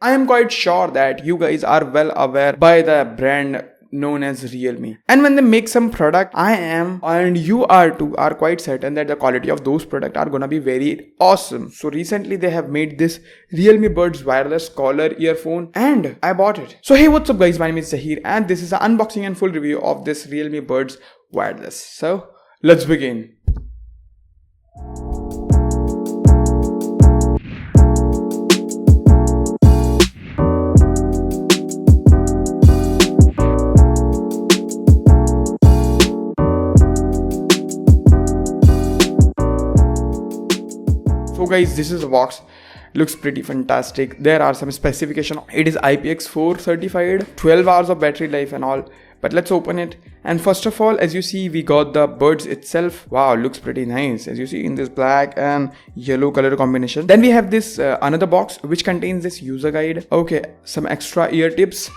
I am quite sure that you guys are well aware by the brand known as Realme. And when they make some product, I am and you are too are quite certain that the quality of those products are gonna be very awesome. So recently they have made this Realme Buds wireless collar earphone and I bought it. So hey, what's up guys, my name is Zahir and this is an unboxing and full review of this Realme Buds wireless. So let's begin. So guys, this is the box. Looks pretty fantastic. There are some specifications. It is IPX4 certified, 12 hours of battery life and all. But let's open it. And first of all, as you see, we got the buds itself. Wow, looks pretty nice. As you see in this black and yellow color combination. Then we have this another box which contains this user guide. Okay, some extra ear tips,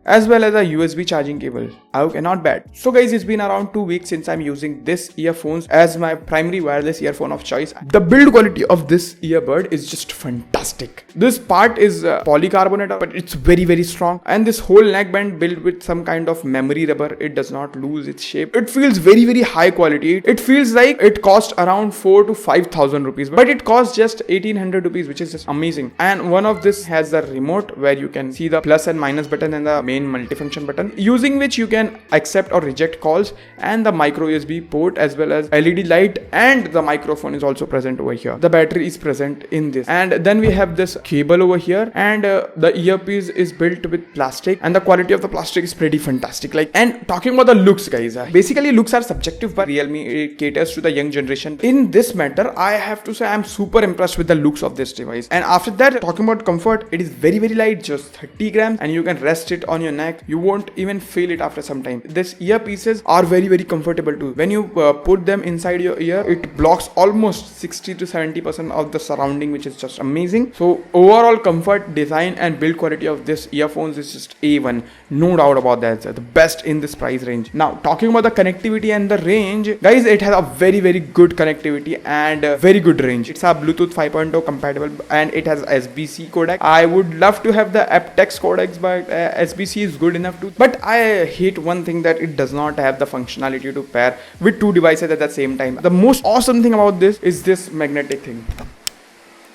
as well as a USB charging cable. Okay, not bad. So guys, it's been around 2 weeks since I'm using this earphones as my primary wireless earphone of choice. The build quality of this earbud is just fantastic. This part is polycarbonate, but it's very strong. And this whole neckband built with some kind of memory rubber. It does not lose its shape. It feels very high quality. It feels like it cost around 4 to 5,000 rupees, but it costs just 1800 rupees, which is just amazing. And one of this has the remote where you can see the plus and minus button and the main multifunction button, using which you can accept or reject calls, and the micro USB port as well as LED light, and the microphone is also present over here. The battery is present in this, and then we have this cable over here, and the earpiece is built with plastic, and the quality of the plastic is pretty fantastic. And talking about the looks, guys, basically looks are subjective, but Realme it caters to the young generation. In this matter, I have to say I'm super impressed with the looks of this device. And after that, talking about comfort, it is very light, just 30 grams, and you can rest it on your neck. You won't even feel it after some time. This earpieces are very comfortable too. When you put them inside your ear, it blocks almost 60 to 70% of the surrounding, which is just amazing. So overall comfort, design and build quality of this earphones is just A1, no doubt about that. The best in this price range. Now talking about the connectivity and the range, guys, it has a very good connectivity and very good range. It's a Bluetooth 5.0 compatible and it has SBC codec. I would love to have the aptX codecs, but SBC is good enough too. But I hate one thing, that it does not have the functionality to pair with two devices at the same time. The most awesome thing about this is this magnetic thing.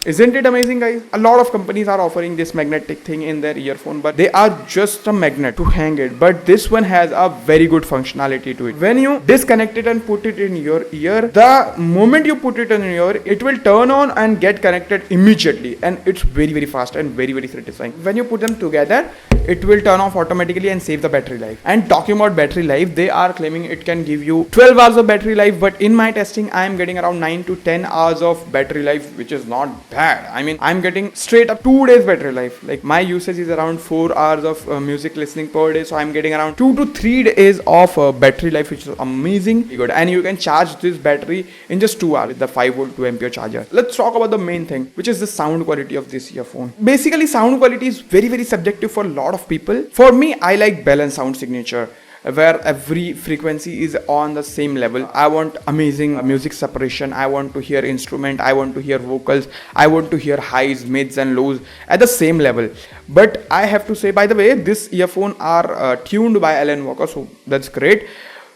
Isn't it amazing, guys? A lot of companies are offering this magnetic thing in their earphone, but they are just a magnet to hang it. But this one has a very good functionality to it. When you disconnect it and put it in your ear, the moment you put it in your ear, it will turn on and get connected immediately. And it's very fast and very satisfying. When you put them together, it will turn off automatically and save the battery life. And talking about battery life, they are claiming it can give you 12 hours of battery life, but in my testing, I am getting around 9 to 10 hours of battery life, which is not bad. I mean, I'm getting straight up 2 days battery life. Like my usage is around 4 hours of music listening per day, so I'm getting around 2 to 3 days of battery life, which is amazing. Good. And you can charge this battery in just 2 hours with the 5V 2 ampere charger. Let's talk about the main thing, which is the sound quality of this earphone. Basically, sound quality is very subjective for a lot of people. For me, I like balanced sound signature, where every frequency is on the same level. I want amazing music separation. I want to hear instrument. I want to hear vocals. I want to hear highs, mids and lows at the same level. But I have to say, by the way, this earphone are tuned by Alan Walker, so that's great.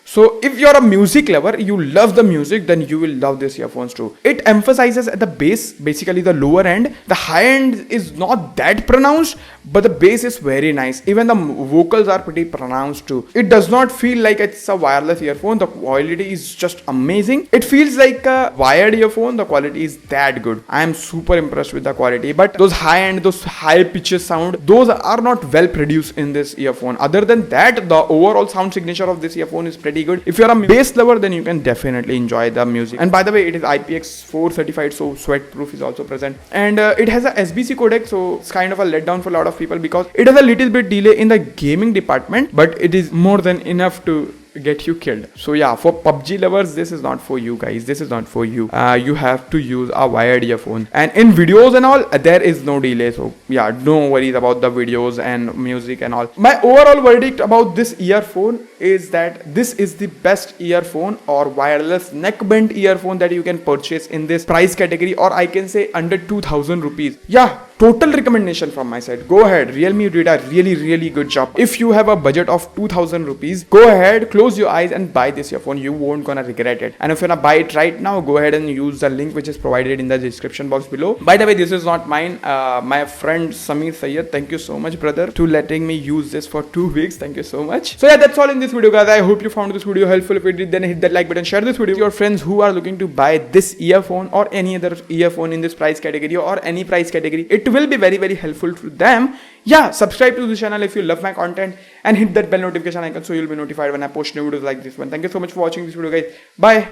So if you're a music lover, you love the music, then you will love this earphones too. It emphasizes at the bass, basically the lower end. The high end is not that pronounced, but the bass is very nice. Even the vocals are pretty pronounced too. It does not feel like it's a wireless earphone. The quality is just amazing. It feels like a wired earphone. The quality is that good. I am super impressed with the quality. But those high end, those high pitches sound, those are not well produced in this earphone. Other than that, the overall sound signature of this earphone is pretty good. If you're a bass lover, then you can definitely enjoy the music. And by the way, it is IPX4 certified, so sweat proof is also present. And it has a SBC codec, so it's kind of a letdown for a lot of people because it has a little bit delay in the gaming department, but it is more than enough to get you killed. So yeah, for PUBG lovers, this is not for you guys. This is not for you. You have to use a wired earphone. And in videos and all, there is no delay. So yeah, no worries about the videos and music and all. My overall verdict about this earphone is that this is the best earphone or wireless neckband earphone that you can purchase in this price category, or I can say under 2000 rupees. Yeah, total recommendation from my side. Go ahead, Realme, you did a really good job. If you have a budget of 2000 rupees, go ahead, close your eyes and buy this earphone. You won't gonna regret it. And if you wanna buy it right now, go ahead and use the link which is provided in the description box below. By the way, this is not mine. My friend Samir Sayyed, thank you so much, brother, to letting me use this for 2 weeks. Thank you so much. So yeah, that's all in this video, guys. I hope you found this video helpful. If you did, then hit that like button, share this video with your friends who are looking to buy this earphone or any other earphone in this price category or any price category. It will be very helpful to them. Yeah, subscribe to the channel if you love my content and hit that bell notification icon so you'll be notified when I post new videos like this one. Thank you so much for watching this video, guys. Bye.